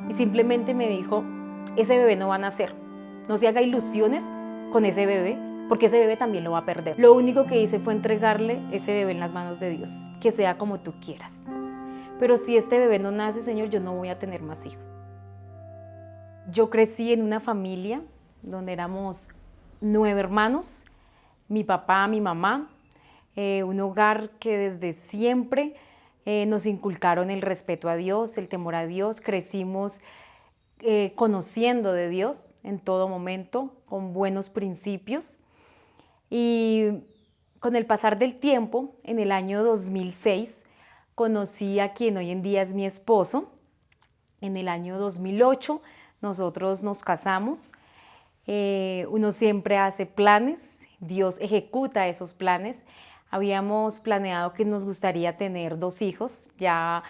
y simplemente me dijo, ese bebé no va a nacer, no se haga ilusiones con ese bebé, porque ese bebé también lo va a perder. Lo único que hice fue entregarle ese bebé en las manos de Dios, que sea como tú quieras. Pero si este bebé no nace, Señor, yo no voy a tener más hijos. Yo crecí en una familia donde éramos 9 hermanos, mi papá, mi mamá, un hogar que desde siempre nos inculcaron el respeto a Dios, el temor a Dios, crecimos conociendo de Dios en todo momento, con buenos principios. Y con el pasar del tiempo, en el año 2006, conocí a quien hoy en día es mi esposo. En el año 2008 nosotros nos casamos. Uno siempre hace planes, Dios ejecuta esos planes. Habíamos planeado que nos gustaría tener 2 hijos, ya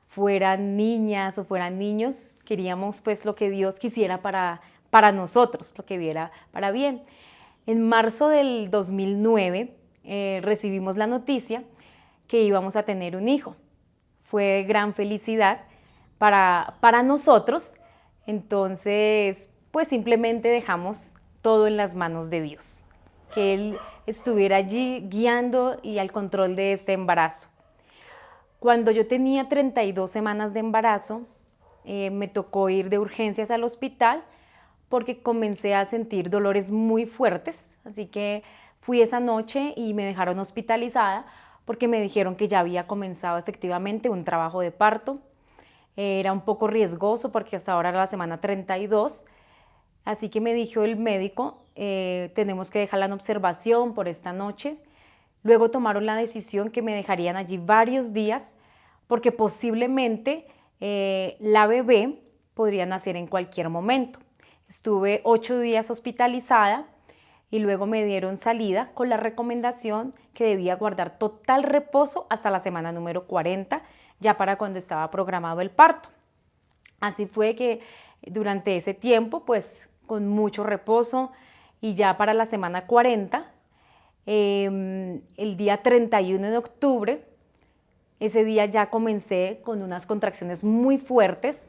fueran niñas o fueran niños. Queríamos pues lo que Dios quisiera para nosotros, lo que viera para bien. En marzo del 2009 recibimos la noticia que íbamos a tener un hijo. Fue de gran felicidad para nosotros. Entonces, pues simplemente dejamos todo en las manos de Dios, que Él estuviera allí guiando y al control de este embarazo. Cuando yo tenía 32 semanas de embarazo, me tocó ir de urgencias al hospital porque comencé a sentir dolores muy fuertes, así que fui esa noche y me dejaron hospitalizada porque me dijeron que ya había comenzado efectivamente un trabajo de parto. Era un poco riesgoso porque hasta ahora era la semana 32, así que me dijo el médico, tenemos que dejarla en observación por esta noche. Luego tomaron la decisión que me dejarían allí varios días porque posiblemente la bebé podría nacer en cualquier momento. Estuve 8 días hospitalizada y luego me dieron salida con la recomendación que debía guardar total reposo hasta la semana número 40, ya para cuando estaba programado el parto. Así fue que durante ese tiempo, pues con mucho reposo, y ya para la semana 40, el día 31 de octubre, ese día ya comencé con unas contracciones muy fuertes.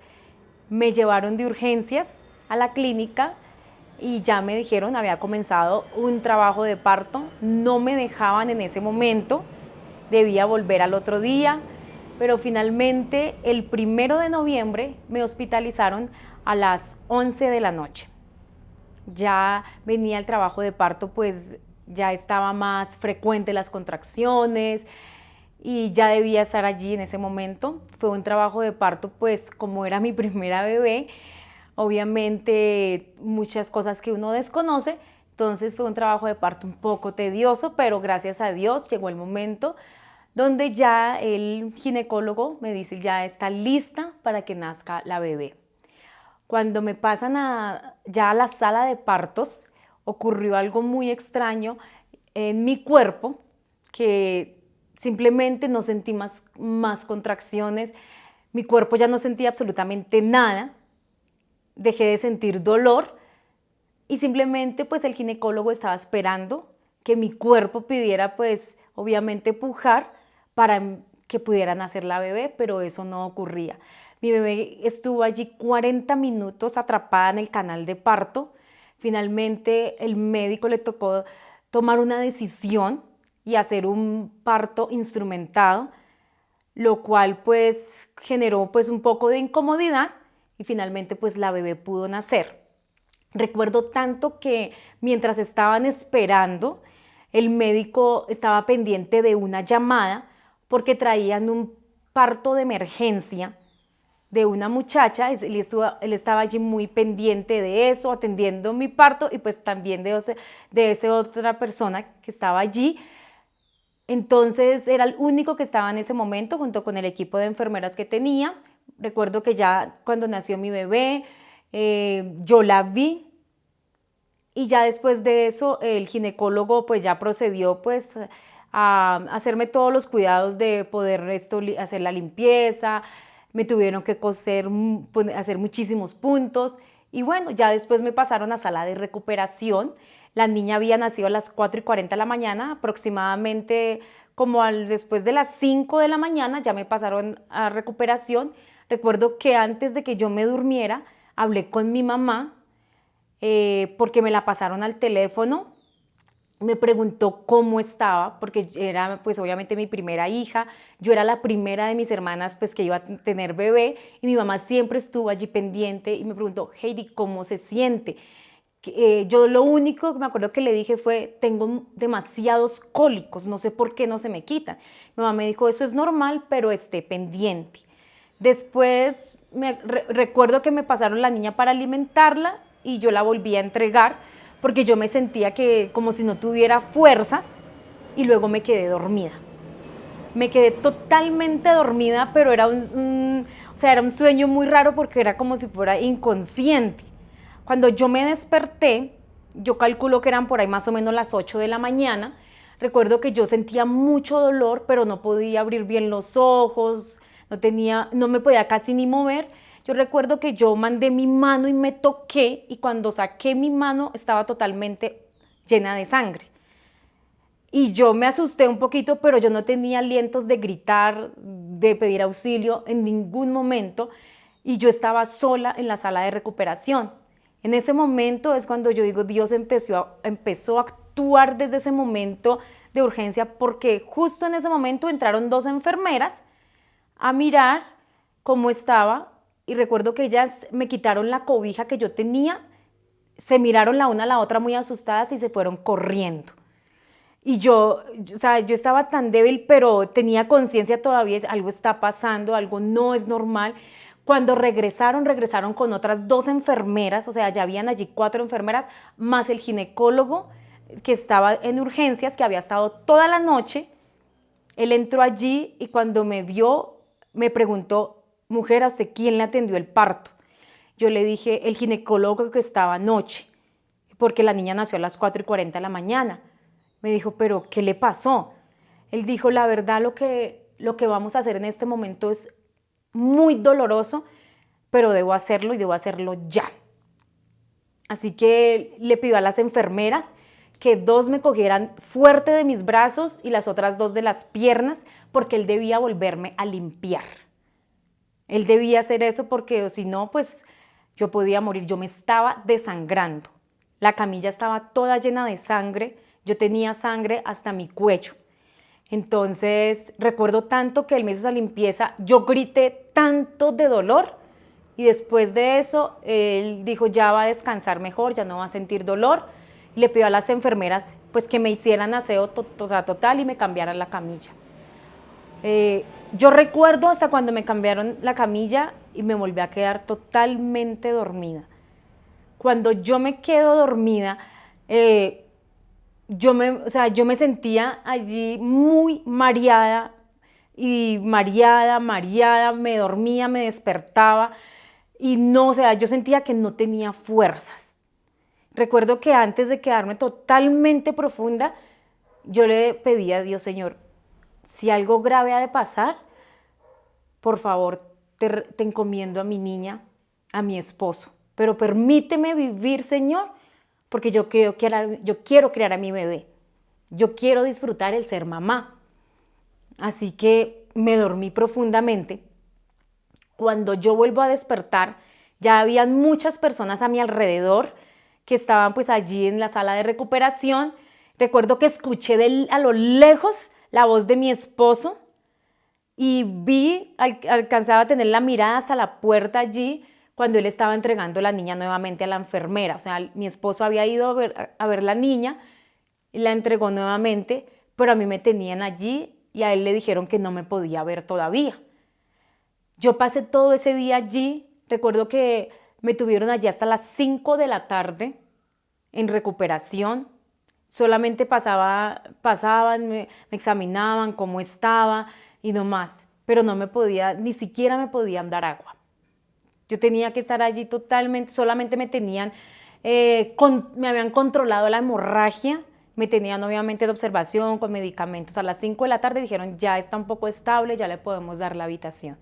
Me llevaron de urgencias a la clínica y ya me dijeron, había comenzado un trabajo de parto. No me dejaban en ese momento, debía volver al otro día, pero finalmente el 1 de noviembre me hospitalizaron a las 11 de la noche. Ya venía el trabajo de parto, pues ya estaba más frecuente las contracciones y ya debía estar allí en ese momento. Fue un trabajo de parto, pues como era mi primera bebé, obviamente muchas cosas que uno desconoce, entonces fue un trabajo de parto un poco tedioso, pero gracias a Dios llegó el momento donde ya el ginecólogo me dice, ya está lista para que nazca la bebé. Cuando me pasan ya a la sala de partos, ocurrió algo muy extraño en mi cuerpo, que simplemente no sentí más contracciones, mi cuerpo ya no sentía absolutamente nada, dejé de sentir dolor y simplemente pues el ginecólogo estaba esperando que mi cuerpo pidiera pues obviamente pujar para que pudiera nacer la bebé, pero eso no ocurría. Mi bebé estuvo allí 40 minutos atrapada en el canal de parto. Finalmente el médico le tocó tomar una decisión y hacer un parto instrumentado, lo cual pues generó pues un poco de incomodidad y finalmente pues la bebé pudo nacer. Recuerdo tanto que mientras estaban esperando, el médico estaba pendiente de una llamada porque traían un parto de emergencia de una muchacha. Él estaba allí muy pendiente de eso, atendiendo mi parto y pues también de esa otra persona que estaba allí. Entonces era el único que estaba en ese momento junto con el equipo de enfermeras que tenía. Recuerdo que ya cuando nació mi bebé, yo la vi y ya después de eso el ginecólogo pues ya procedió pues a hacerme todos los cuidados de poder hacer la limpieza, me tuvieron que coser, hacer muchísimos puntos y bueno, ya después me pasaron a sala de recuperación. La niña había nacido a las 4:40 de la mañana, aproximadamente como después de las 5 de la mañana ya me pasaron a recuperación. Recuerdo que antes de que yo me durmiera, hablé con mi mamá porque me la pasaron al teléfono. Me preguntó cómo estaba, porque era pues obviamente mi primera hija, yo era la primera de mis hermanas pues que iba a tener bebé y mi mamá siempre estuvo allí pendiente y me preguntó, Heidi, ¿cómo se siente? Yo lo único que me acuerdo que le dije fue, tengo demasiados cólicos, no sé por qué no se me quitan. Mi mamá me dijo, eso es normal, pero esté pendiente. Después recuerdo que me pasaron la niña para alimentarla y yo la volví a entregar porque yo me sentía que como si no tuviera fuerzas y luego me quedé dormida. Me quedé totalmente dormida, pero era era un sueño muy raro porque era como si fuera inconsciente. Cuando yo me desperté, yo calculo que eran por ahí más o menos las 8 de la mañana, recuerdo que yo sentía mucho dolor, pero no podía abrir bien los ojos, no me podía casi ni mover. Yo recuerdo que yo mandé mi mano y me toqué y cuando saqué mi mano estaba totalmente llena de sangre. Y yo me asusté un poquito, pero yo no tenía alientos de gritar, de pedir auxilio en ningún momento y yo estaba sola en la sala de recuperación. En ese momento es cuando yo digo, Dios empezó a actuar desde ese momento de urgencia porque justo en ese momento entraron 2 enfermeras a mirar cómo estaba y recuerdo que ellas me quitaron la cobija que yo tenía, se miraron la una a la otra muy asustadas y se fueron corriendo. Y yo estaba tan débil, pero tenía conciencia todavía, algo está pasando, algo no es normal. Cuando regresaron con otras 2 enfermeras, o sea, ya habían allí 4 enfermeras, más el ginecólogo que estaba en urgencias, que había estado toda la noche. Él entró allí y cuando me vio, me preguntó, mujer, ¿a usted quién le atendió el parto? Yo le dije, el ginecólogo que estaba anoche, porque la niña nació a las 4:40 de la mañana. Me dijo, ¿pero qué le pasó? Él dijo, la verdad, lo que vamos a hacer en este momento es muy doloroso, pero debo hacerlo y debo hacerlo ya. Así que le pidió a las enfermeras que 2 me cogieran fuerte de mis brazos y las otras 2 de las piernas, porque él debía volverme a limpiar. Él debía hacer eso porque si no, pues yo podía morir. Yo me estaba desangrando. La camilla estaba toda llena de sangre. Yo tenía sangre hasta mi cuello. Entonces, recuerdo tanto que él me hizo esa limpieza. Yo grité tanto de dolor y después de eso, él dijo, ya va a descansar mejor, ya no va a sentir dolor. Le pidió a las enfermeras pues que me hicieran aseo total y me cambiaran la camilla. Yo recuerdo hasta cuando me cambiaron la camilla y me volví a quedar totalmente dormida. Cuando yo me quedo dormida, yo me sentía allí muy mareada, me dormía, me despertaba y no, yo sentía que no tenía fuerzas. Recuerdo que antes de quedarme totalmente profunda, yo le pedí a Dios, Señor, si algo grave ha de pasar, por favor, te encomiendo a mi niña, a mi esposo, pero permíteme vivir, Señor, porque yo quiero criar a mi bebé, yo quiero disfrutar el ser mamá. Así que me dormí profundamente. Cuando yo vuelvo a despertar, ya habían muchas personas a mi alrededor que estaban pues allí en la sala de recuperación. Recuerdo que escuché a lo lejos la voz de mi esposo y alcanzaba a tener la mirada hasta la puerta allí cuando él estaba entregando la niña nuevamente a la enfermera. O sea, mi esposo había ido a ver la niña y la entregó nuevamente, pero a mí me tenían allí y a él le dijeron que no me podía ver todavía. Yo pasé todo ese día allí, recuerdo que me tuvieron allí hasta las 5 de la tarde en recuperación. Solamente pasaban, me examinaban cómo estaba y no más, pero ni siquiera me podían dar agua. Yo tenía que estar allí totalmente, solamente me habían controlado la hemorragia, me tenían obviamente de observación con medicamentos. A las 5 de la tarde dijeron, ya está un poco estable, ya le podemos dar la habitación.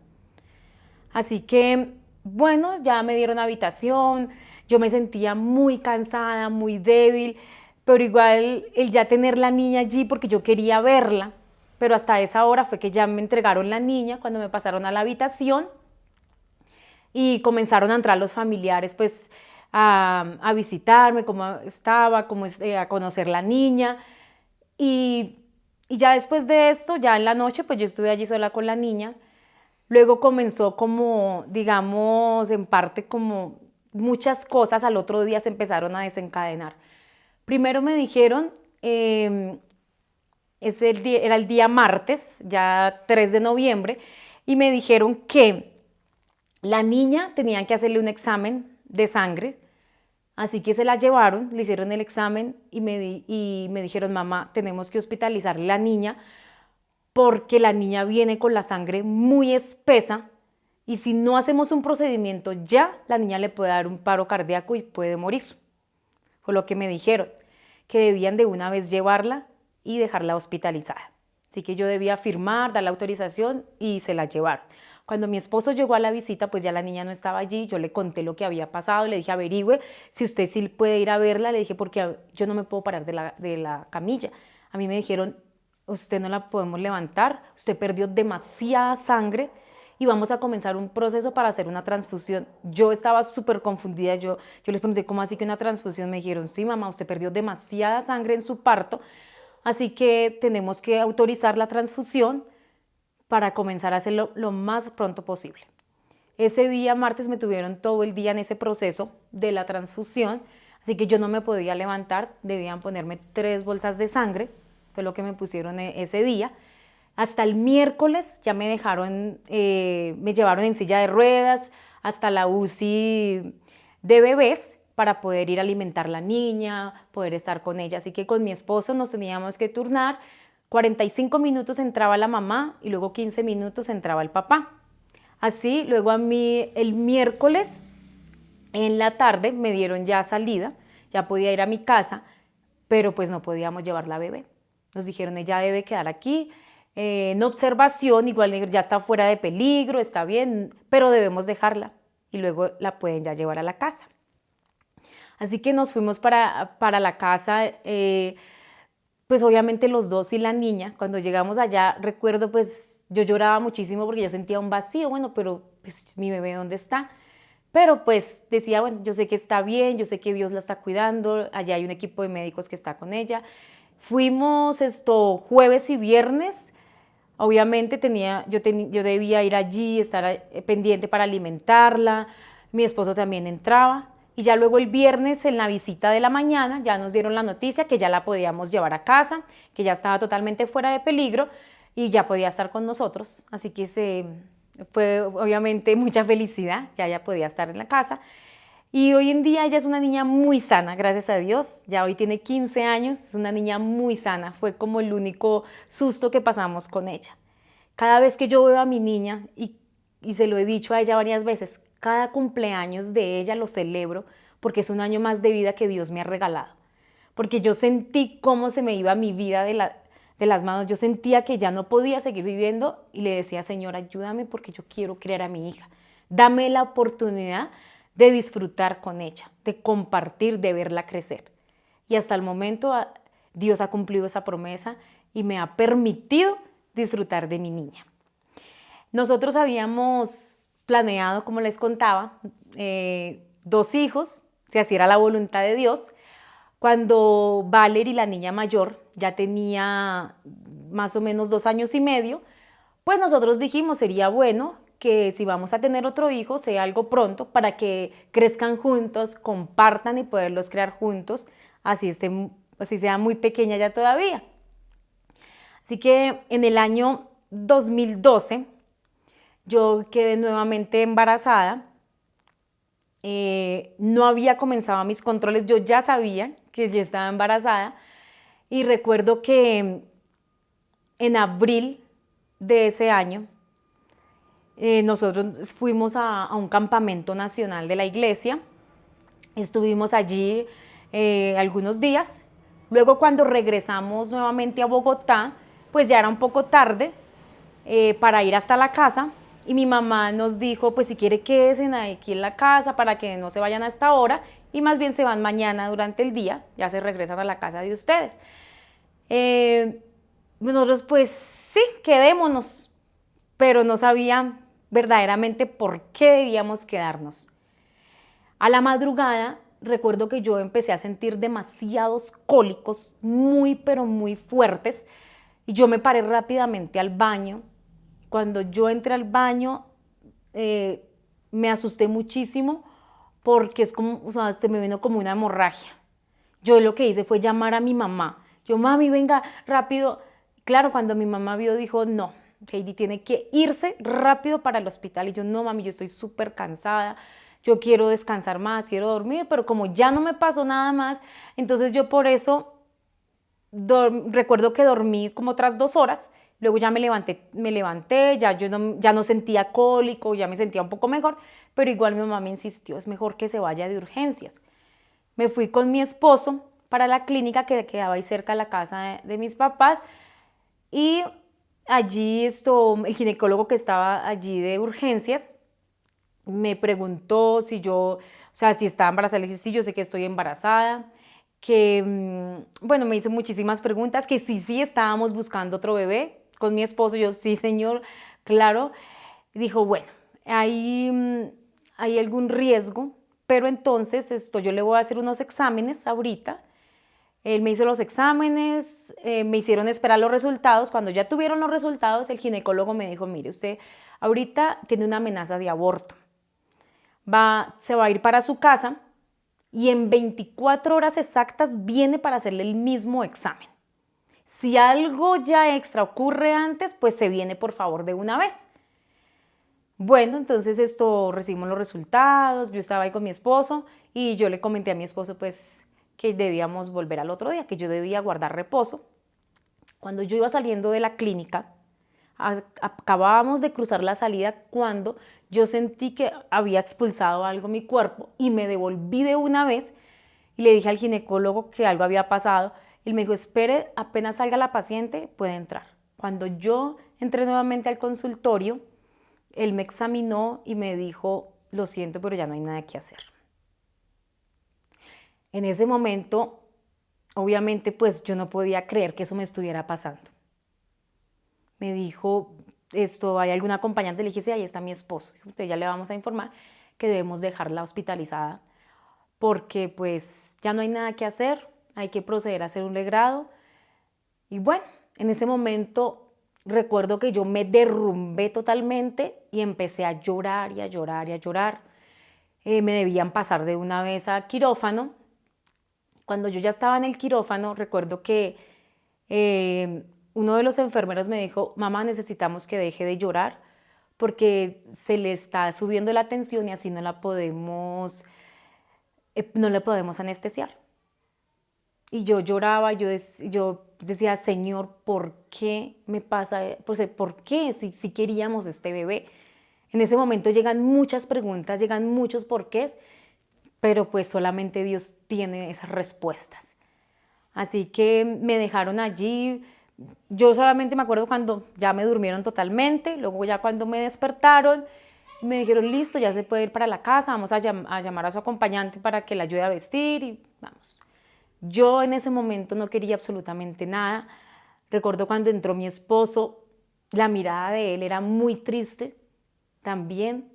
Así que, bueno, ya me dieron habitación, yo me sentía muy cansada, muy débil, pero igual el ya tener la niña allí porque yo quería verla, pero hasta esa hora fue que ya me entregaron la niña cuando me pasaron a la habitación y comenzaron a entrar los familiares pues a visitarme, cómo estaba, a conocer la niña. Y ya después de esto, ya en la noche, pues yo estuve allí sola con la niña. Luego comenzó como, digamos, en parte como muchas cosas al otro día se empezaron a desencadenar. Primero me dijeron, era el día martes, ya 3 de noviembre, y me dijeron que la niña tenían que hacerle un examen de sangre, así que se la llevaron, le hicieron el examen y me dijeron, mamá, tenemos que hospitalizarle a la niña porque la niña viene con la sangre muy espesa y si no hacemos un procedimiento ya, la niña le puede dar un paro cardíaco y puede morir. Fue lo que me dijeron, que debían de una vez llevarla y dejarla hospitalizada. Así que yo debía firmar, dar la autorización y se la llevaron. Cuando mi esposo llegó a la visita, pues ya la niña no estaba allí, yo le conté lo que había pasado, le dije, averigüe si usted sí puede ir a verla, le dije, porque yo no me puedo parar de la camilla. A mí me dijeron, usted no la podemos levantar, usted perdió demasiada sangre y vamos a comenzar un proceso para hacer una transfusión. Yo estaba súper confundida, yo les pregunté, ¿cómo así que una transfusión? Me dijeron, sí, mamá, usted perdió demasiada sangre en su parto, así que tenemos que autorizar la transfusión para comenzar a hacerlo lo más pronto posible. Ese día, martes, me tuvieron todo el día en ese proceso de la transfusión, así que yo no me podía levantar, debían ponerme 3 bolsas de sangre, fue lo que me pusieron ese día. Hasta el miércoles ya me llevaron en silla de ruedas hasta la UCI de bebés para poder ir a alimentar a la niña, poder estar con ella. Así que con mi esposo nos teníamos que turnar. 45 minutos entraba la mamá y luego 15 minutos entraba el papá. Así, luego a mí el miércoles en la tarde me dieron ya salida, ya podía ir a mi casa, pero pues no podíamos llevar la bebé. Nos dijeron, ella debe quedar aquí, en observación, igual ya está fuera de peligro, está bien, pero debemos dejarla y luego la pueden ya llevar a la casa. Así que nos fuimos para la casa, pues obviamente los dos y la niña. Cuando llegamos allá, recuerdo pues yo lloraba muchísimo porque yo sentía un vacío, bueno, pero pues mi bebé ¿dónde está? Pero pues decía, bueno, yo sé que está bien, yo sé que Dios la está cuidando, allá hay un equipo de médicos que está con ella. Fuimos jueves y viernes, obviamente yo debía ir allí, estar pendiente para alimentarla, mi esposo también entraba. Y ya luego el viernes en la visita de la mañana ya nos dieron la noticia que ya la podíamos llevar a casa, que ya estaba totalmente fuera de peligro y ya podía estar con nosotros. Así que fue obviamente mucha felicidad, ya podía estar en la casa. Y hoy en día ella es una niña muy sana, gracias a Dios. Ya hoy tiene 15 años, es una niña muy sana. Fue como el único susto que pasamos con ella. Cada vez que yo veo a mi niña, y se lo he dicho a ella varias veces, cada cumpleaños de ella lo celebro porque es un año más de vida que Dios me ha regalado. Porque yo sentí cómo se me iba mi vida de las manos. Yo sentía que ya no podía seguir viviendo y le decía, Señor, ayúdame porque yo quiero criar a mi hija. Dame la oportunidad de disfrutar con ella, de compartir, de verla crecer. Y hasta el momento Dios ha cumplido esa promesa y me ha permitido disfrutar de mi niña. Nosotros habíamos planeado, como les contaba, 2 hijos, si así era la voluntad de Dios. Cuando Valerie, la niña mayor, ya tenía más o menos 2 años y medio, pues nosotros dijimos, sería bueno que si vamos a tener otro hijo, sea algo pronto para que crezcan juntos, compartan y poderlos crear juntos, así sea muy pequeña ya todavía. Así que en el año 2012, yo quedé nuevamente embarazada, no había comenzado mis controles, yo ya sabía que yo estaba embarazada y recuerdo que en abril de ese año nosotros fuimos a un campamento nacional de la iglesia, estuvimos allí algunos días, luego cuando regresamos nuevamente a Bogotá, pues ya era un poco tarde para ir hasta la casa. Y mi mamá nos dijo, pues si quiere quédense aquí en la casa para que no se vayan a esta hora y más bien se van mañana durante el día, ya se regresan a la casa de ustedes. Nosotros pues sí, quedémonos, pero no sabía verdaderamente por qué debíamos quedarnos. A la madrugada, recuerdo que yo empecé a sentir demasiados cólicos muy, pero muy fuertes y yo me paré rápidamente al baño. Cuando yo entré al baño, me asusté muchísimo porque es como, o sea, se me vino como una hemorragia. Yo lo que hice fue llamar a mi mamá. Yo, mami, venga, rápido. Claro, cuando mi mamá vio, dijo, no, Heidi tiene que irse rápido para el hospital. Y yo, no, mami, yo estoy súper cansada. Yo quiero descansar más, quiero dormir, pero como ya no me pasó nada más, entonces yo por eso recuerdo que dormí como otras 2 horas. Luego ya me levanté, ya no sentía cólico, ya me sentía un poco mejor, pero igual mi mamá me insistió, es mejor que se vaya de urgencias. Me fui con mi esposo para la clínica que quedaba ahí cerca de la casa de mis papás y allí el ginecólogo que estaba allí de urgencias me preguntó si yo, o sea, si estaba embarazada. Le dije, sí, yo sé que estoy embarazada, que, bueno, me hizo muchísimas preguntas, que sí, estábamos buscando otro bebé con mi esposo. Yo, sí, señor, claro. Dijo, bueno, hay algún riesgo, pero entonces yo le voy a hacer unos exámenes ahorita. Él me hizo los exámenes, me hicieron esperar los resultados. Cuando ya tuvieron los resultados, el ginecólogo me dijo, mire, usted ahorita tiene una amenaza de aborto. Se va a ir para su casa y en 24 horas exactas viene para hacerle el mismo examen. Si algo ya extra ocurre antes, pues se viene por favor de una vez. Bueno, entonces recibimos los resultados, yo estaba ahí con mi esposo y yo le comenté a mi esposo pues que debíamos volver al otro día, que yo debía guardar reposo. Cuando yo iba saliendo de la clínica, acabábamos de cruzar la salida cuando yo sentí que había expulsado algo mi cuerpo y me devolví de una vez y le dije al ginecólogo que algo había pasado. Él me dijo, espere, apenas salga la paciente, puede entrar. Cuando yo entré nuevamente al consultorio, él me examinó y me dijo, lo siento, pero ya no hay nada que hacer. En ese momento, obviamente, pues yo no podía creer que eso me estuviera pasando. Me dijo, ¿hay algún acompañante? Le dije, sí, ahí está mi esposo. Entonces ya le vamos a informar que debemos dejarla hospitalizada porque pues ya no hay nada que hacer, hay que proceder a hacer un legrado. Y bueno, en ese momento recuerdo que yo me derrumbé totalmente y empecé a llorar y a llorar y a llorar. Me debían pasar de una vez a quirófano. Cuando yo ya estaba en el quirófano, recuerdo que uno de los enfermeros me dijo, mamá, necesitamos que deje de llorar porque se le está subiendo la tensión y así no la podemos anestesiar. Y yo lloraba, yo decía, Señor, ¿por qué me pasa? ¿Por qué si queríamos este bebé? En ese momento llegan muchas preguntas, llegan muchos porqués, pero pues solamente Dios tiene esas respuestas. Así que me dejaron allí. Yo solamente me acuerdo cuando ya me durmieron totalmente, luego ya cuando me despertaron, me dijeron, listo, ya se puede ir para la casa, vamos a llamar a su acompañante para que la ayude a vestir y vamos. Yo en ese momento no quería absolutamente nada. Recuerdo cuando entró mi esposo, la mirada de él era muy triste también.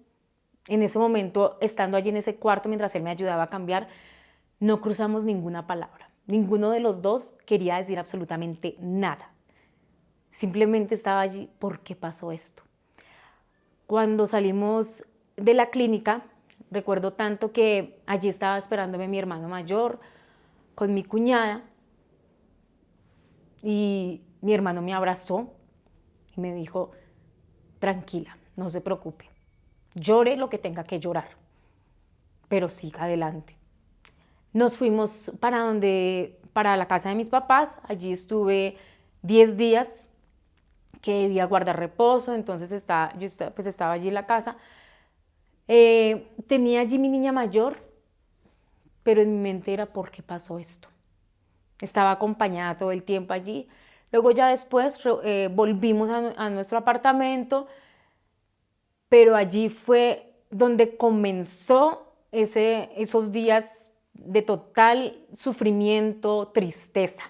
En ese momento, estando allí en ese cuarto mientras él me ayudaba a cambiar, no cruzamos ninguna palabra. Ninguno de los dos quería decir absolutamente nada. Simplemente estaba allí, ¿por qué pasó esto? Cuando salimos de la clínica, recuerdo tanto que allí estaba esperándome mi hermano mayor con mi cuñada y mi hermano me abrazó y me dijo, tranquila, no se preocupe, llore lo que tenga que llorar, pero siga adelante. Nos fuimos para la casa de mis papás, allí estuve 10 días que debía guardar reposo, entonces estaba allí en la casa. Tenía allí mi niña mayor, pero en mi mente era ¿por qué pasó esto? Estaba acompañada todo el tiempo allí. Luego ya después volvimos a nuestro apartamento, pero allí fue donde comenzó esos días de total sufrimiento, tristeza,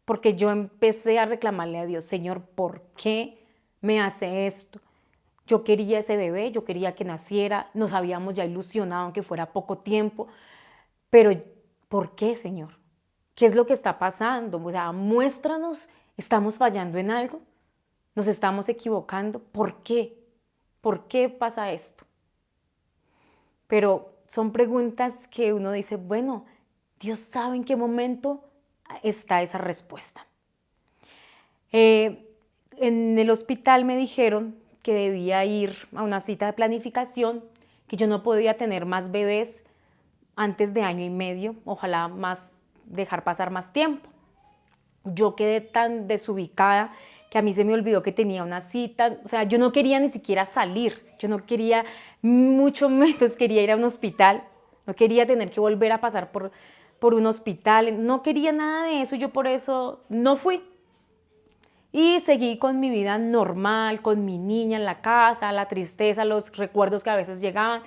porque yo empecé a reclamarle a Dios, Señor, ¿por qué me hace esto? Yo quería ese bebé, yo quería que naciera, nos habíamos ya ilusionado aunque fuera poco tiempo, pero ¿por qué, Señor? ¿Qué es lo que está pasando? O sea, muéstranos, ¿estamos fallando en algo? ¿Nos estamos equivocando? ¿Por qué? ¿Por qué pasa esto? Pero son preguntas que uno dice, bueno, Dios sabe en qué momento está esa respuesta. En el hospital me dijeron que debía ir a una cita de planificación, que yo no podía tener más bebés antes de 1 año y medio, ojalá dejar pasar más tiempo. Yo quedé tan desubicada que a mí se me olvidó que tenía una cita, o sea, yo no quería ni siquiera salir, yo no quería, mucho menos quería ir a un hospital, no quería tener que volver a pasar por un hospital, no quería nada de eso, yo por eso no fui. Y seguí con mi vida normal, con mi niña en la casa, la tristeza, los recuerdos que a veces llegaban,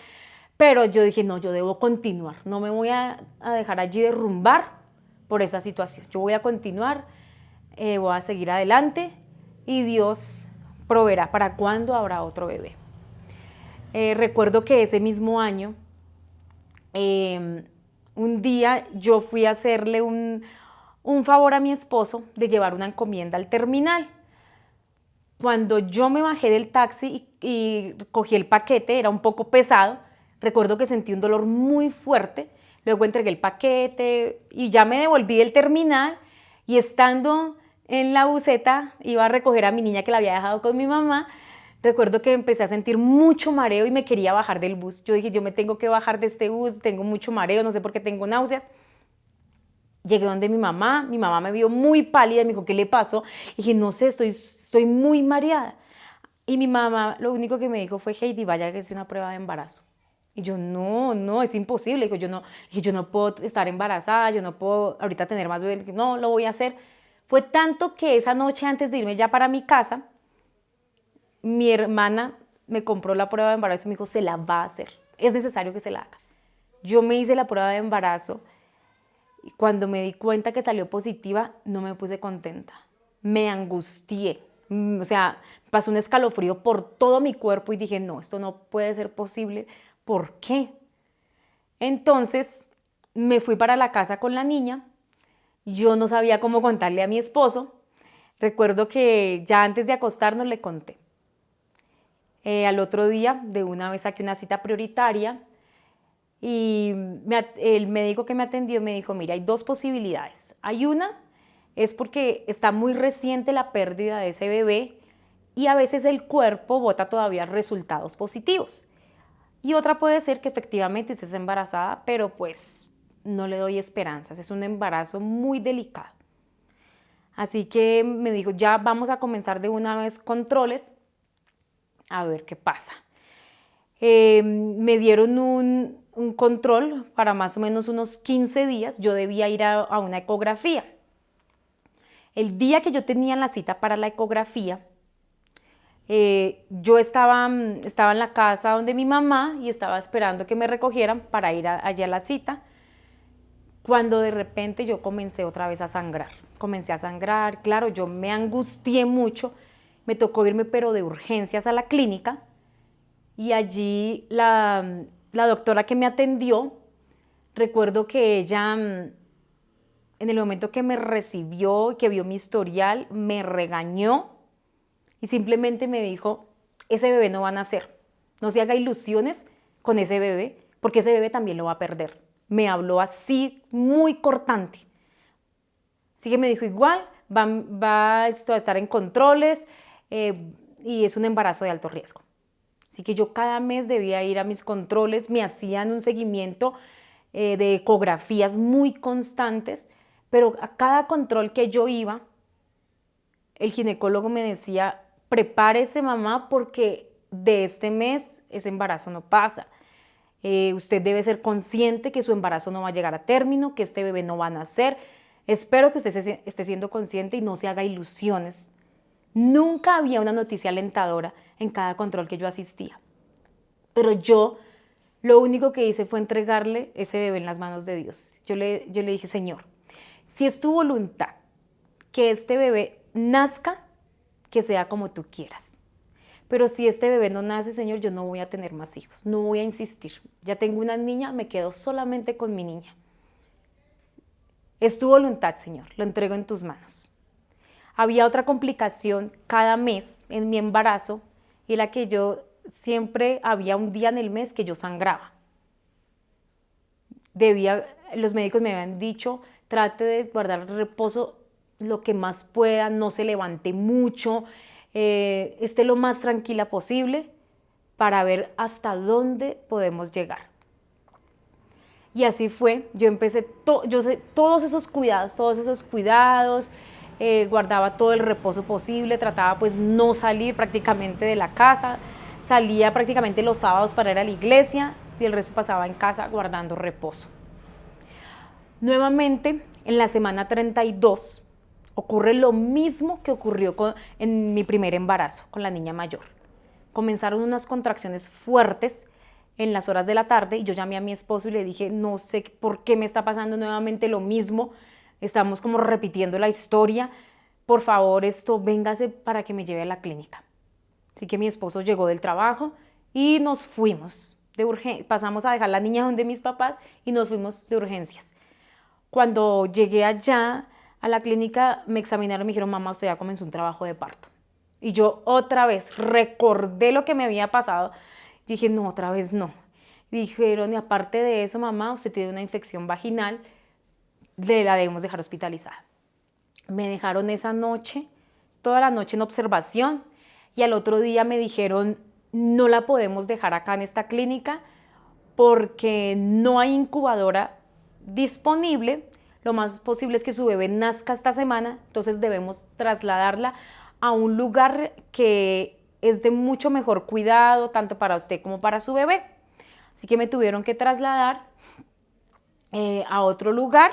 pero yo dije, no, yo debo continuar, no me voy a dejar allí derrumbar por esa situación, yo voy a continuar, voy a seguir adelante y Dios proveerá para cuando habrá otro bebé. Recuerdo que ese mismo año, un día yo fui a hacerle un favor a mi esposo de llevar una encomienda al terminal. Cuando yo me bajé del taxi y cogí el paquete, era un poco pesado, recuerdo que sentí un dolor muy fuerte, luego entregué el paquete y ya me devolví del terminal y estando en la buseta iba a recoger a mi niña que la había dejado con mi mamá, recuerdo que empecé a sentir mucho mareo y me quería bajar del bus. Yo dije, yo me tengo que bajar de este bus, tengo mucho mareo, no sé por qué tengo náuseas. Llegué donde mi mamá me vio muy pálida y me dijo, ¿qué le pasó? Y dije, no sé, estoy muy mareada. Y mi mamá lo único que me dijo fue, Heidi, vaya que es una prueba de embarazo. Y yo, no, es imposible. Dijo, yo no puedo estar embarazada, yo no puedo ahorita tener más bebés. No, lo voy a hacer. Fue tanto que esa noche antes de irme ya para mi casa, mi hermana me compró la prueba de embarazo y me dijo, se la va a hacer. Es necesario que se la haga. Yo me hice la prueba de embarazo. Y cuando me di cuenta que salió positiva, no me puse contenta. Me angustié. O sea, pasó un escalofrío por todo mi cuerpo y dije, no, esto no puede ser posible. ¿Por qué? Entonces me fui para la casa con la niña. Yo no sabía cómo contarle a mi esposo. Recuerdo que ya antes de acostarnos le conté. Al otro día, de una vez saqué una cita prioritaria. Y el médico que me atendió me dijo, mira, hay dos posibilidades. Hay una, es porque está muy reciente la pérdida de ese bebé y a veces el cuerpo bota todavía resultados positivos. Y otra puede ser que efectivamente estés embarazada, pero pues no le doy esperanzas. Es un embarazo muy delicado. Así que me dijo, ya vamos a comenzar de una vez controles a ver qué pasa. Me dieron un control para más o menos unos 15 días, yo debía ir a una ecografía. El día que yo tenía la cita para la ecografía, yo estaba en la casa donde mi mamá y estaba esperando que me recogieran para ir allá a la cita, cuando de repente yo comencé otra vez a sangrar. Comencé a sangrar, claro, yo me angustié mucho, me tocó irme pero de urgencias a la clínica y allí la doctora que me atendió, recuerdo que ella, en el momento que me recibió, que vio mi historial, me regañó y simplemente me dijo, ese bebé no va a nacer, no se haga ilusiones con ese bebé, porque ese bebé también lo va a perder. Me habló así, muy cortante. Así que me dijo, igual, va esto a estar en controles y es un embarazo de alto riesgo. Así que yo cada mes debía ir a mis controles, me hacían un seguimiento de ecografías muy constantes, pero a cada control que yo iba, el ginecólogo me decía, prepárese mamá porque de este mes ese embarazo no pasa. Usted debe ser consciente que su embarazo no va a llegar a término, que este bebé no va a nacer. Espero que usted esté siendo consciente y no se haga ilusiones. Nunca había una noticia alentadora en cada control que yo asistía. Pero yo lo único que hice fue entregarle ese bebé en las manos de Dios. Yo le dije, Señor, si es tu voluntad que este bebé nazca, que sea como tú quieras. pero si este bebé no nace, Señor, yo no voy a tener más hijos, no voy a insistir. Ya tengo una niña, me quedo solamente con mi niña. Es tu voluntad, Señor, lo entrego en tus manos. Había otra complicación cada mes en mi embarazo, y la que yo siempre había un día en el mes que yo sangraba. Los médicos me habían dicho, trate de guardar el reposo lo que más pueda, no se levante mucho, esté lo más tranquila posible para ver hasta dónde podemos llegar. Y así fue, yo empecé, todos esos cuidados, guardaba todo el reposo posible, trataba pues no salir prácticamente de la casa, salía prácticamente los sábados para ir a la iglesia y el resto pasaba en casa guardando reposo. Nuevamente, en la semana 32, ocurre lo mismo que ocurrió en mi primer embarazo con la niña mayor. Comenzaron unas contracciones fuertes en las horas de la tarde y yo llamé a mi esposo y le dije, no sé por qué me está pasando nuevamente lo mismo, estamos como repitiendo la historia, por favor véngase para que me lleve a la clínica. Así que mi esposo llegó del trabajo y nos fuimos pasamos a dejar la niña donde mis papás y nos fuimos de urgencias. Cuando llegué allá a la clínica me examinaron y me dijeron, mamá, usted ya comenzó un trabajo de parto. Y yo otra vez recordé lo que me había pasado. Y dije, no, otra vez no. Dijeron, y aparte de eso, mamá, usted tiene una infección vaginal, la debemos dejar hospitalizada. Me dejaron esa noche, toda la noche en observación, y al otro día me dijeron, no la podemos dejar acá en esta clínica porque no hay incubadora disponible. Lo más posible es que su bebé nazca esta semana, entonces debemos trasladarla a un lugar que es de mucho mejor cuidado, tanto para usted como para su bebé. Así que me tuvieron que trasladar a otro lugar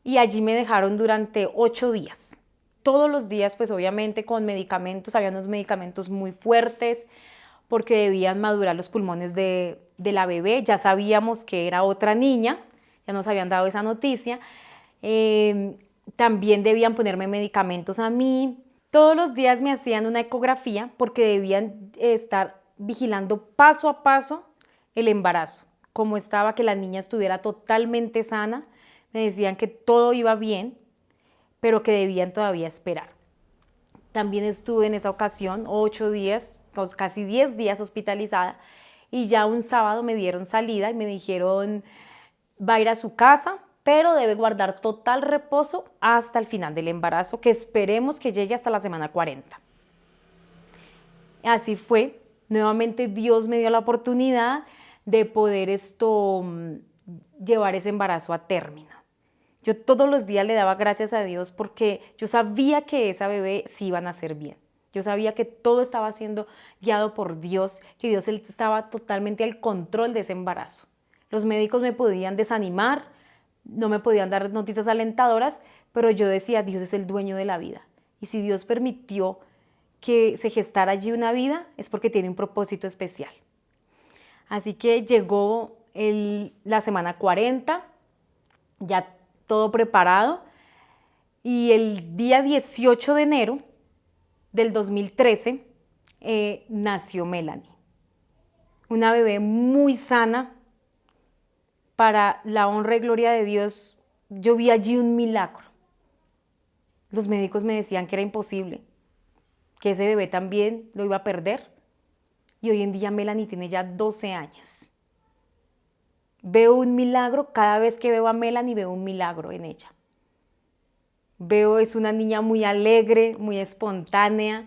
y allí me dejaron durante 8 días. Todos los días, pues obviamente con medicamentos, había unos medicamentos muy fuertes porque debían madurar los pulmones de la bebé. Ya sabíamos que era otra niña, ya nos habían dado esa noticia. También debían ponerme medicamentos a mí. Todos los días me hacían una ecografía porque debían estar vigilando paso a paso el embarazo, cómo estaba, que la niña estuviera totalmente sana. Me decían que todo iba bien, pero que debían todavía esperar. También estuve en esa ocasión 8 días, casi 10 días hospitalizada, y ya un sábado me dieron salida y me dijeron, va a ir a su casa, pero debe guardar total reposo hasta el final del embarazo, que esperemos que llegue hasta la semana 40. Así fue, nuevamente Dios me dio la oportunidad de poder llevar ese embarazo a término. Yo todos los días le daba gracias a Dios porque yo sabía que esa bebé sí iba a nacer bien. Yo sabía que todo estaba siendo guiado por Dios, que Dios estaba totalmente al control de ese embarazo. Los médicos me podían desanimar, no me podían dar noticias alentadoras, pero yo decía, Dios es el dueño de la vida. Y si Dios permitió que se gestara allí una vida, es porque tiene un propósito especial. Así que llegó la semana 40, ya todo preparado, y el día 18 de enero del 2013 nació Melanie, una bebé muy sana. Para la honra y gloria de Dios, yo vi allí un milagro. Los médicos me decían que era imposible, que ese bebé también lo iba a perder, y hoy en día Melanie tiene ya 12 años. Veo un milagro, cada vez que veo a Melanie veo un milagro en ella. Es una niña muy alegre, muy espontánea,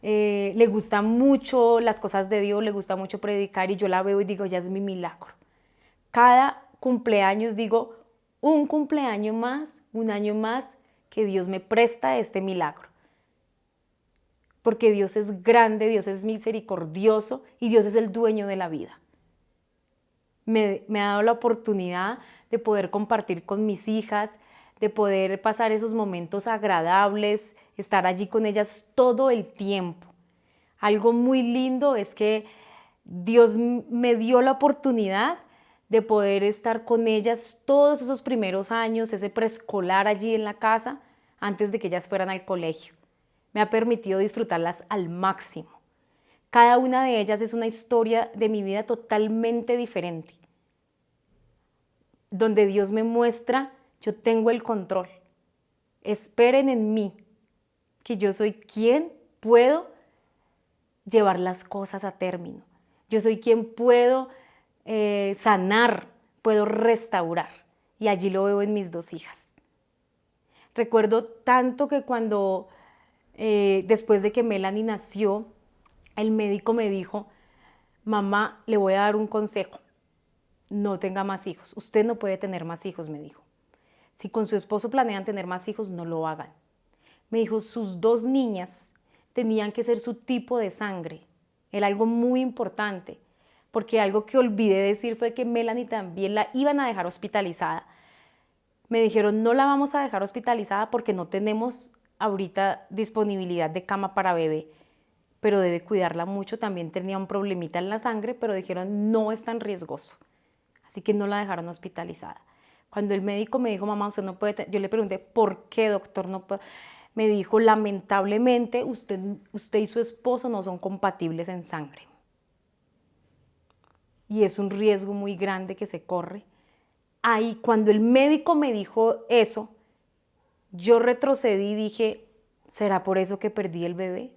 le gusta mucho las cosas de Dios, le gusta mucho predicar, y yo la veo y digo, ya es mi milagro. Cada cumpleaños digo, un cumpleaños más, un año más, que Dios me presta este milagro. Porque Dios es grande, Dios es misericordioso y Dios es el dueño de la vida. Me ha dado la oportunidad de poder compartir con mis hijas, de poder pasar esos momentos agradables, estar allí con ellas todo el tiempo. Algo muy lindo es que Dios me dio la oportunidad de poder estar con ellas todos esos primeros años, ese preescolar allí en la casa, antes de que ellas fueran al colegio. Me ha permitido disfrutarlas al máximo. Cada una de ellas es una historia de mi vida totalmente diferente, donde Dios me muestra, yo tengo el control. Esperen en mí, que yo soy quien puedo llevar las cosas a término. Yo soy quien puedo sanar, puedo restaurar. Y allí lo veo en mis dos hijas. Recuerdo tanto que cuando, después de que Melanie nació, el médico me dijo, mamá, le voy a dar un consejo, no tenga más hijos. Usted no puede tener más hijos, me dijo. Si con su esposo planean tener más hijos, no lo hagan. Me dijo, sus dos niñas tenían que ser su tipo de sangre. Era algo muy importante, porque algo que olvidé decir fue que Melanie también la iban a dejar hospitalizada. Me dijeron, no la vamos a dejar hospitalizada porque no tenemos ahorita disponibilidad de cama para bebé, pero debe cuidarla mucho. También tenía un problemita en la sangre, pero dijeron, no es tan riesgoso. Así que no la dejaron hospitalizada. Cuando el médico me dijo, mamá, usted no puede, yo le pregunté, ¿por qué, doctor, no puede? Me dijo, lamentablemente, usted y su esposo no son compatibles en sangre. Y es un riesgo muy grande que se corre. Ahí, cuando el médico me dijo eso, yo retrocedí y dije, ¿será por eso que perdí el bebé?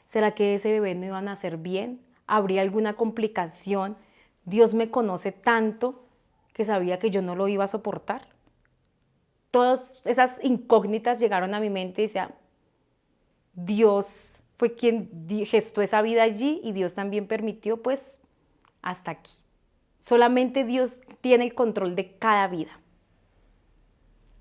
¿Será que ese bebé no iba a nacer bien? ¿Habría alguna complicación? Dios me conoce tanto que sabía que yo no lo iba a soportar. Todas esas incógnitas llegaron a mi mente y decía, Dios fue quien gestó esa vida allí y Dios también permitió, pues, hasta aquí. Solamente Dios tiene el control de cada vida.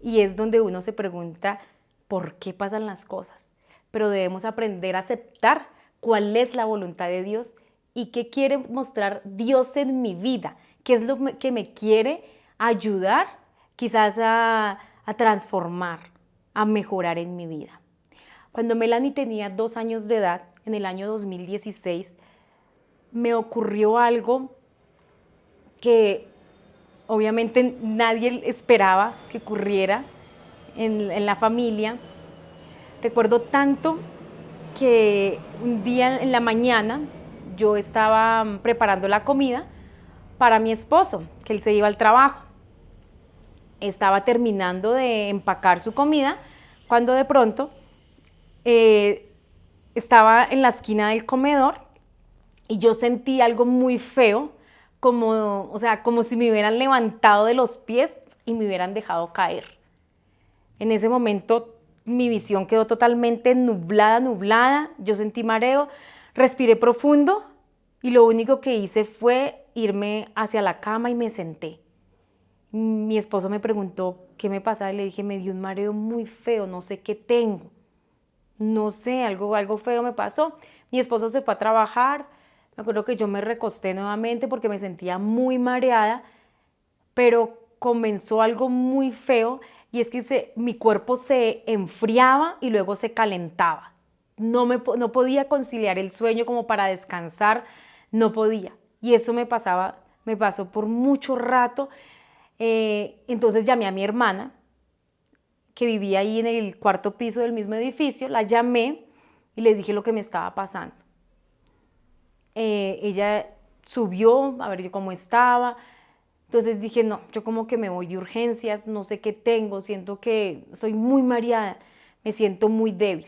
Y es donde uno se pregunta, ¿por qué pasan las cosas? Pero debemos aprender a aceptar cuál es la voluntad de Dios y qué quiere mostrar Dios en mi vida, qué es lo que me quiere ayudar quizás a transformar, a mejorar en mi vida. Cuando Melanie tenía 2 años de edad, en el año 2016, me ocurrió algo que obviamente nadie esperaba que ocurriera en la familia. Recuerdo tanto que un día en la mañana yo estaba preparando la comida para mi esposo, que él se iba al trabajo. Estaba terminando de empacar su comida cuando de pronto estaba en la esquina del comedor y yo sentí algo muy feo, como si me hubieran levantado de los pies y me hubieran dejado caer. En ese momento mi visión quedó totalmente nublada, yo sentí mareo, respiré profundo y lo único que hice fue irme hacia la cama y me senté. Mi esposo me preguntó qué me pasaba y le dije, me dio un mareo muy feo, no sé qué tengo. No sé, algo feo me pasó. Mi esposo se fue a trabajar, me acuerdo que yo me recosté nuevamente porque me sentía muy mareada, pero comenzó algo muy feo y es que mi cuerpo se enfriaba y luego se calentaba. No podía conciliar el sueño como para descansar, no podía. Y eso me pasó por mucho rato. Entonces llamé a mi hermana, que vivía ahí en el 4.º piso del mismo edificio, la llamé y le dije lo que me estaba pasando. Ella subió a ver yo cómo estaba, entonces dije, no, yo como que me voy de urgencias, no sé qué tengo, siento que soy muy mareada, me siento muy débil.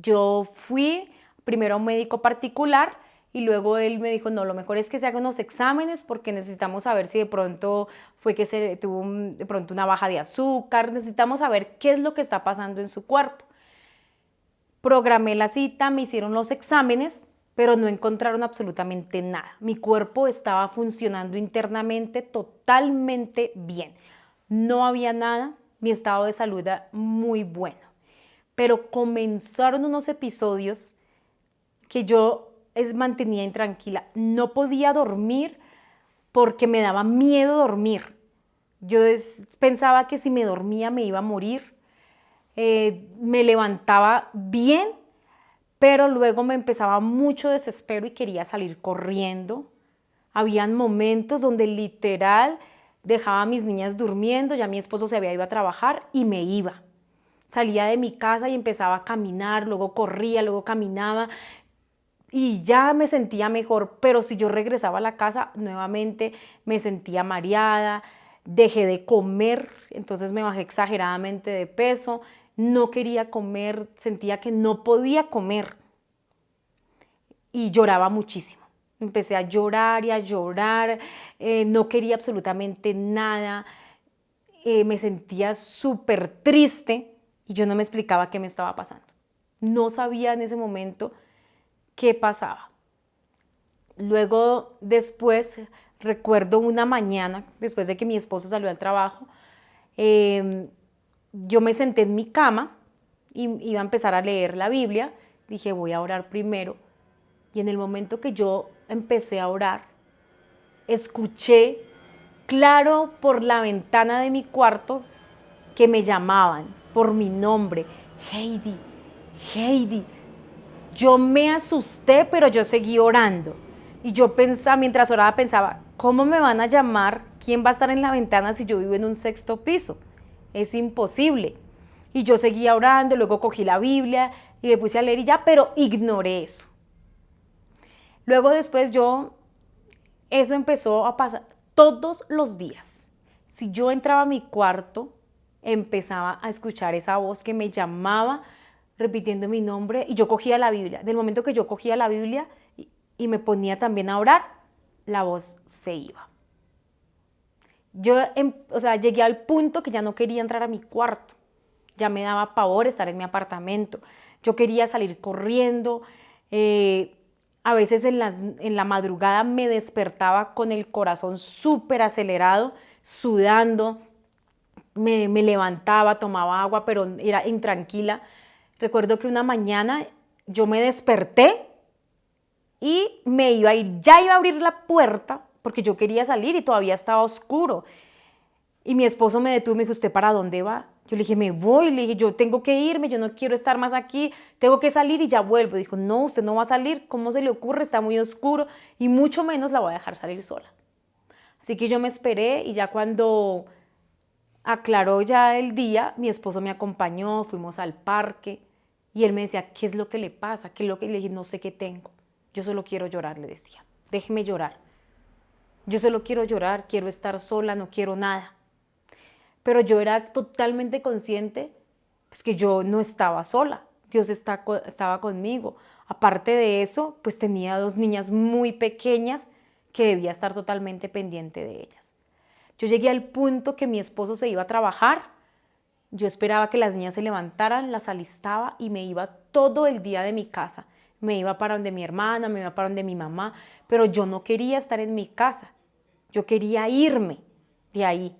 Yo fui primero a un médico particular y luego él me dijo, no, lo mejor es que se hagan unos exámenes porque necesitamos saber si de pronto fue que se tuvo de pronto una baja de azúcar, necesitamos saber qué es lo que está pasando en su cuerpo. Programé la cita, me hicieron los exámenes, pero no encontraron absolutamente nada. Mi cuerpo estaba funcionando internamente totalmente bien. No había nada, mi estado de salud era muy bueno. Pero comenzaron unos episodios que yo mantenía intranquila. No podía dormir porque me daba miedo dormir. Yo pensaba que si me dormía me iba a morir. Me levantaba bien, pero luego me empezaba mucho desespero y quería salir corriendo. Habían momentos donde literal dejaba a mis niñas durmiendo, ya mi esposo se había ido a trabajar y me iba. Salía de mi casa y empezaba a caminar, luego corría, luego caminaba, y ya me sentía mejor, pero si yo regresaba a la casa, nuevamente me sentía mareada, dejé de comer, entonces me bajé exageradamente de peso, no quería comer, sentía que no podía comer y lloraba muchísimo. Empecé a llorar y a llorar, no quería absolutamente nada, me sentía súper triste y yo no me explicaba qué me estaba pasando. No sabía en ese momento qué pasaba. Luego, después, recuerdo una mañana, después de que mi esposo salió al trabajo, yo me senté en mi cama y iba a empezar a leer la Biblia. Dije, voy a orar primero. Y en el momento que yo empecé a orar, escuché claro por la ventana de mi cuarto que me llamaban por mi nombre, Heidi, Heidi. Yo me asusté, pero yo seguí orando. Y yo pensaba, mientras oraba, pensaba, ¿cómo me van a llamar? ¿Quién va a estar en la ventana si yo vivo en un sexto piso? Es imposible. Y yo seguía orando, luego cogí la Biblia y me puse a leer y ya, pero ignoré eso. Luego después eso empezó a pasar todos los días. Si yo entraba a mi cuarto, empezaba a escuchar esa voz que me llamaba repitiendo mi nombre y yo cogía la Biblia. Del momento que yo cogía la Biblia y me ponía también a orar, la voz se iba. Yo, llegué al punto que ya no quería entrar a mi cuarto. Ya me daba pavor estar en mi apartamento. Yo quería salir corriendo. A veces en la madrugada me despertaba con el corazón súper acelerado, sudando. Me levantaba, tomaba agua, pero era intranquila. Recuerdo que una mañana yo me desperté y me iba a ir, ya iba a abrir la puerta porque yo quería salir y todavía estaba oscuro. Y mi esposo me detuvo y me dijo, ¿usted para dónde va? Yo le dije, me voy, le dije, yo tengo que irme, yo no quiero estar más aquí, tengo que salir y ya vuelvo. Dijo, no, usted no va a salir, ¿cómo se le ocurre? Está muy oscuro y mucho menos la voy a dejar salir sola. Así que yo me esperé y ya cuando aclaró ya el día, mi esposo me acompañó, fuimos al parque y él me decía, ¿qué es lo que le pasa? ¿Qué es lo que le dije? No sé qué tengo. Yo solo quiero llorar, le decía. Déjeme llorar. Yo solo quiero llorar, quiero estar sola, no quiero nada. Pero yo era totalmente consciente pues, que yo no estaba sola. Dios estaba conmigo. Aparte de eso, pues tenía 2 niñas muy pequeñas que debía estar totalmente pendiente de ellas. Yo llegué al punto que mi esposo se iba a trabajar. Yo esperaba que las niñas se levantaran, las alistaba y me iba todo el día de mi casa. Me iba para donde mi hermana, me iba para donde mi mamá, pero yo no quería estar en mi casa. Yo quería irme de ahí.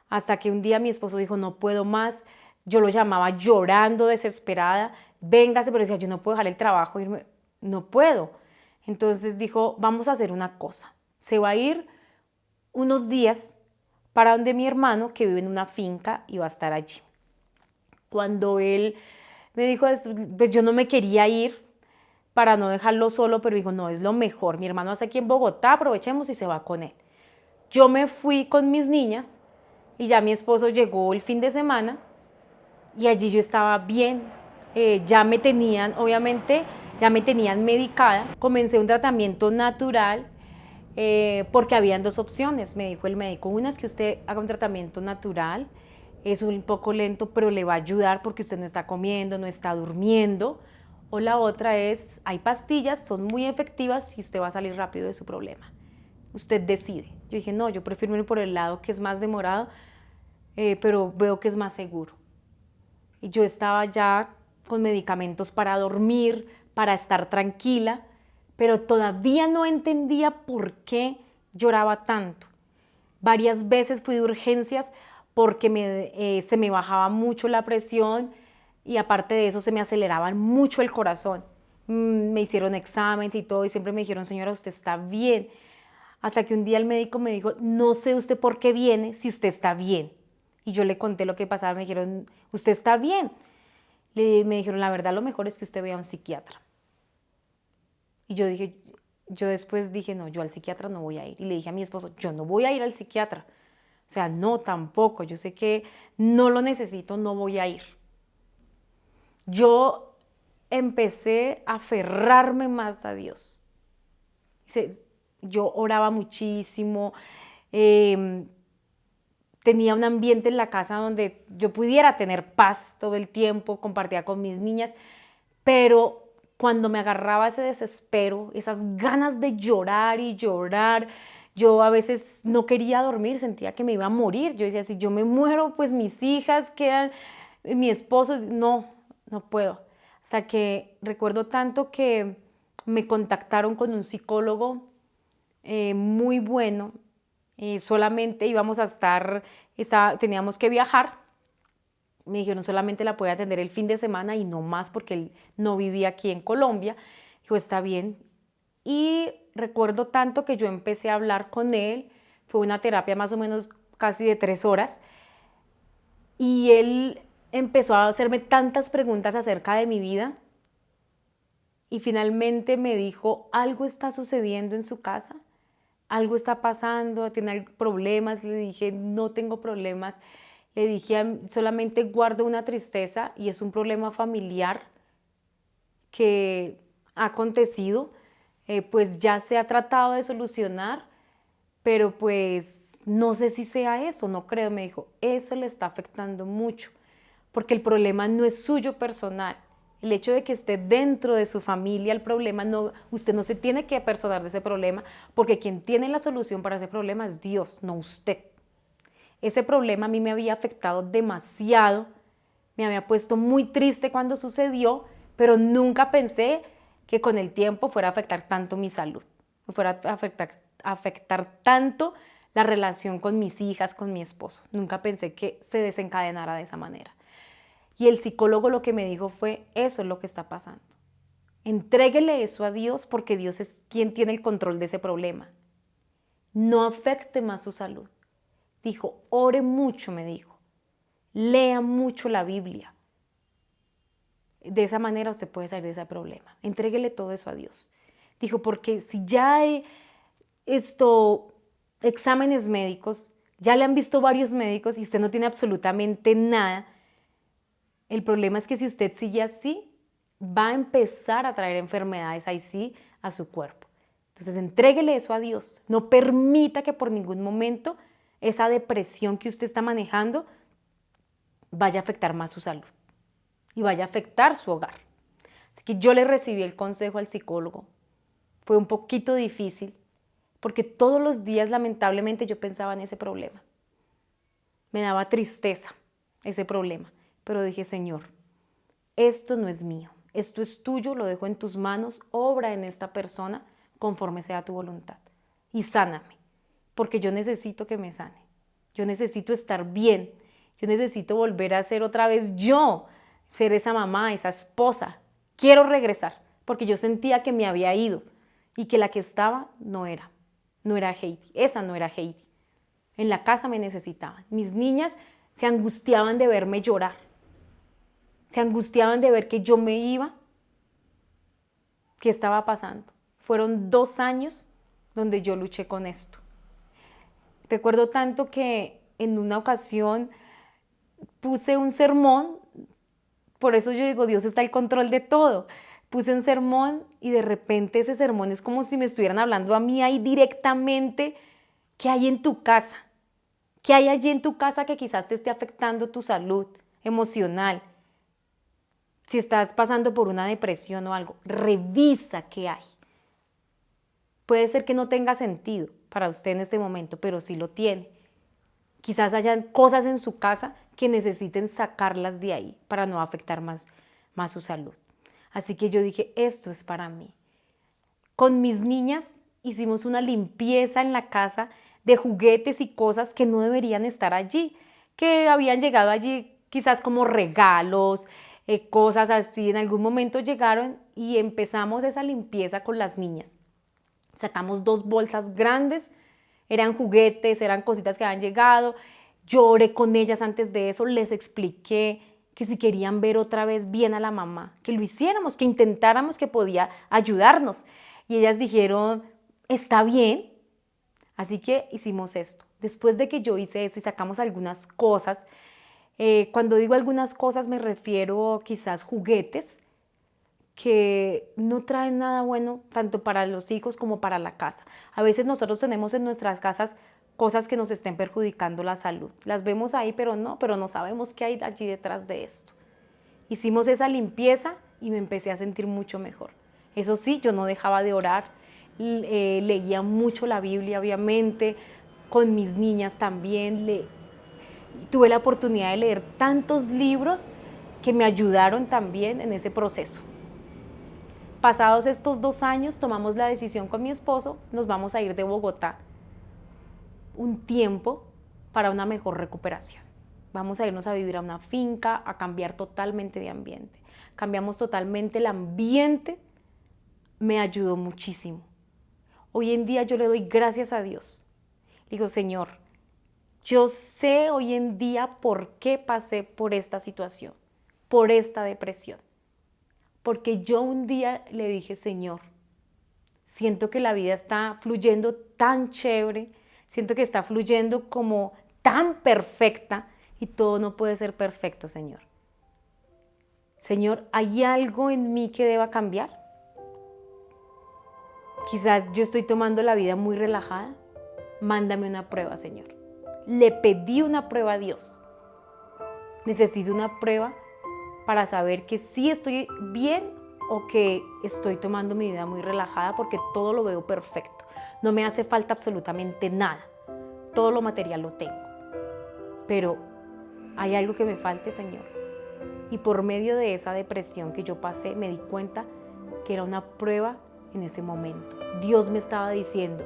Hasta que un día mi esposo dijo, no puedo más. Yo lo llamaba llorando, desesperada. Véngase, pero decía, yo no puedo dejar el trabajo, irme. No puedo. Entonces dijo, vamos a hacer una cosa. Se va a ir unos días para donde mi hermano, que vive en una finca, y va a estar allí. Cuando él me dijo, pues yo no me quería ir para no dejarlo solo, pero dijo, no, es lo mejor. Mi hermano está aquí en Bogotá, aprovechemos y se va con él. Yo me fui con mis niñas y ya mi esposo llegó el fin de semana y allí yo estaba bien. Ya me tenían, obviamente, ya me tenían medicada. Comencé un tratamiento natural porque habían 2 opciones, me dijo el médico. Una es que usted haga un tratamiento natural, es un poco lento, pero le va a ayudar porque usted no está comiendo, no está durmiendo. O la otra es, hay pastillas, son muy efectivas y usted va a salir rápido de su problema. Usted decide. Yo dije, no, yo prefiero ir por el lado que es más demorado, pero veo que es más seguro. Y yo estaba ya con medicamentos para dormir, para estar tranquila, pero todavía no entendía por qué lloraba tanto. Varias veces fui de urgencias porque se me bajaba mucho la presión y aparte de eso se me aceleraba mucho el corazón. Me hicieron exámenes y todo y siempre me dijeron, señora, usted está bien. Hasta que un día el médico me dijo, no sé usted por qué viene si usted está bien. Y yo le conté lo que pasaba, me dijeron, ¿usted está bien? Me dijeron, la verdad lo mejor es que usted vea a un psiquiatra. Y yo después dije, no, yo al psiquiatra no voy a ir. Y le dije a mi esposo, yo no voy a ir al psiquiatra. O sea, no, tampoco. Yo sé que no lo necesito, no voy a ir. Yo empecé a aferrarme más a Dios. Yo oraba muchísimo, tenía un ambiente en la casa donde yo pudiera tener paz todo el tiempo, compartía con mis niñas, pero cuando me agarraba ese desespero, esas ganas de llorar y llorar, yo a veces no quería dormir, sentía que me iba a morir. Yo decía, si yo me muero, pues mis hijas quedan, mi esposo, no puedo. Hasta que recuerdo tanto que me contactaron con un psicólogo muy bueno. Solamente íbamos a estar, teníamos que viajar. Me dijeron solamente la puede atender el fin de semana y no más porque él no vivía aquí en Colombia. Dijo, está bien. Y recuerdo tanto que yo empecé a hablar con él. Fue una terapia más o menos casi de 3 horas. Y él empezó a hacerme tantas preguntas acerca de mi vida. Y finalmente me dijo, algo está sucediendo en su casa. Algo está pasando, tiene problemas. Le dije, no tengo problemas. Le dije, solamente guardo una tristeza y es un problema familiar que ha acontecido. Pues ya se ha tratado de solucionar, pero pues no sé si sea eso, no creo. Me dijo, eso le está afectando mucho, porque el problema no es suyo personal. El hecho de que esté dentro de su familia, el problema no, usted no se tiene que apersonar de ese problema, porque quien tiene la solución para ese problema es Dios, no usted. Ese problema a mí me había afectado demasiado, me había puesto muy triste cuando sucedió, pero nunca pensé que con el tiempo fuera a afectar tanto mi salud, fuera a afectar tanto la relación con mis hijas, con mi esposo. Nunca pensé que se desencadenara de esa manera. Y el psicólogo lo que me dijo fue, eso es lo que está pasando. Entréguele eso a Dios porque Dios es quien tiene el control de ese problema. No afecte más su salud. Dijo, ore mucho, me dijo. Lea mucho la Biblia. De esa manera usted puede salir de ese problema. Entréguele todo eso a Dios. Dijo, porque si ya hay exámenes médicos, ya le han visto varios médicos y usted no tiene absolutamente nada, el problema es que si usted sigue así, va a empezar a traer enfermedades ahí sí a su cuerpo. Entonces, entréguele eso a Dios. No permita que por ningún momento esa depresión que usted está manejando vaya a afectar más su salud y vaya a afectar su hogar. Así que yo le recibí el consejo al psicólogo. Fue un poquito difícil porque todos los días lamentablemente yo pensaba en ese problema. Me daba tristeza ese problema, pero dije, Señor, esto no es mío, esto es tuyo, lo dejo en tus manos, obra en esta persona conforme sea tu voluntad y sáname, porque yo necesito que me sane, yo necesito estar bien, yo necesito volver a ser otra vez yo, ser esa mamá, esa esposa, quiero regresar, porque yo sentía que me había ido y que la que estaba no era Heidi, esa no era Heidi. En la casa me necesitaban, mis niñas se angustiaban de verme llorar, se angustiaban de ver que yo me iba. ¿Qué estaba pasando? Fueron 2 años donde yo luché con esto. Recuerdo tanto que en una ocasión puse un sermón, por eso yo digo, Dios está al control de todo. Puse un sermón y de repente ese sermón es como si me estuvieran hablando a mí ahí directamente. ¿Qué hay en tu casa? ¿Qué hay allí en tu casa que quizás te esté afectando tu salud emocional? Si estás pasando por una depresión o algo, revisa qué hay. Puede ser que no tenga sentido para usted en este momento, pero sí lo tiene. Quizás hayan cosas en su casa que necesiten sacarlas de ahí para no afectar más su salud. Así que yo dije, esto es para mí. Con mis niñas hicimos una limpieza en la casa de juguetes y cosas que no deberían estar allí, que habían llegado allí quizás como regalos, cosas así. En algún momento llegaron y empezamos esa limpieza con las niñas. Sacamos 2 bolsas grandes, eran juguetes, eran cositas que habían llegado. Yo oré con ellas antes de eso, les expliqué que si querían ver otra vez bien a la mamá, que lo hiciéramos, que intentáramos, que podía ayudarnos. Y ellas dijeron, está bien. Así que hicimos esto. Después de que yo hice eso y sacamos algunas cosas, cuando digo algunas cosas me refiero quizás juguetes, que no traen nada bueno tanto para los hijos como para la casa. A veces nosotros tenemos en nuestras casas cosas que nos estén perjudicando la salud. Las vemos ahí, pero no sabemos qué hay allí detrás de esto. Hicimos esa limpieza y me empecé a sentir mucho mejor. Eso sí, yo no dejaba de orar, leía mucho la Biblia, obviamente, con mis niñas también. Tuve la oportunidad de leer tantos libros que me ayudaron también en ese proceso. Pasados estos 2 años, tomamos la decisión con mi esposo, nos vamos a ir de Bogotá un tiempo para una mejor recuperación. Vamos a irnos a vivir a una finca, a cambiar totalmente de ambiente. Cambiamos totalmente el ambiente, me ayudó muchísimo. Hoy en día yo le doy gracias a Dios. Digo, Señor, yo sé hoy en día por qué pasé por esta situación, por esta depresión. Porque yo un día le dije, Señor, siento que la vida está fluyendo tan chévere, siento que está fluyendo como tan perfecta y todo no puede ser perfecto, Señor. Señor, ¿hay algo en mí que deba cambiar? Quizás yo estoy tomando la vida muy relajada. Mándame una prueba, Señor. Le pedí una prueba a Dios. Necesito una prueba para saber que sí estoy bien o que estoy tomando mi vida muy relajada porque todo lo veo perfecto. No me hace falta absolutamente nada. Todo lo material lo tengo. Pero hay algo que me falte, Señor. Y por medio de esa depresión que yo pasé, me di cuenta que era una prueba en ese momento. Dios me estaba diciendo,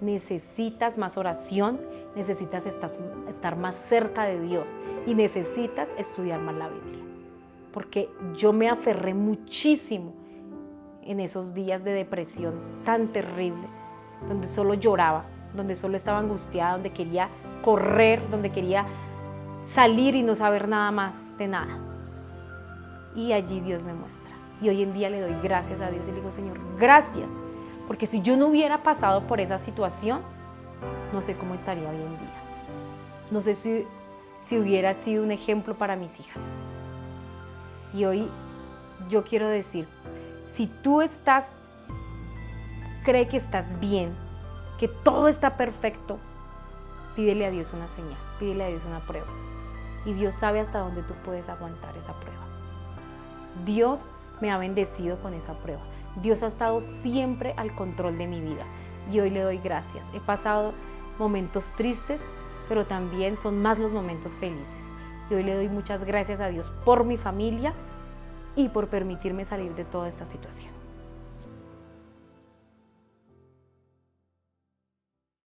necesitas más oración, necesitas estar más cerca de Dios y necesitas estudiar más la Biblia. Porque yo me aferré muchísimo en esos días de depresión tan terrible, donde solo lloraba, donde solo estaba angustiada, donde quería correr, donde quería salir y no saber nada más de nada. Y allí Dios me muestra. Y hoy en día le doy gracias a Dios y le digo, Señor, gracias. Porque si yo no hubiera pasado por esa situación, no sé cómo estaría hoy en día. No sé si hubiera sido un ejemplo para mis hijas. Y hoy yo quiero decir, si tú cree que estás bien, que todo está perfecto, pídele a Dios una señal, pídele a Dios una prueba. Y Dios sabe hasta dónde tú puedes aguantar esa prueba. Dios me ha bendecido con esa prueba. Dios ha estado siempre al control de mi vida y hoy le doy gracias. He pasado momentos tristes, pero también son más los momentos felices. Y hoy le doy muchas gracias a Dios por mi familia y por permitirme salir de toda esta situación.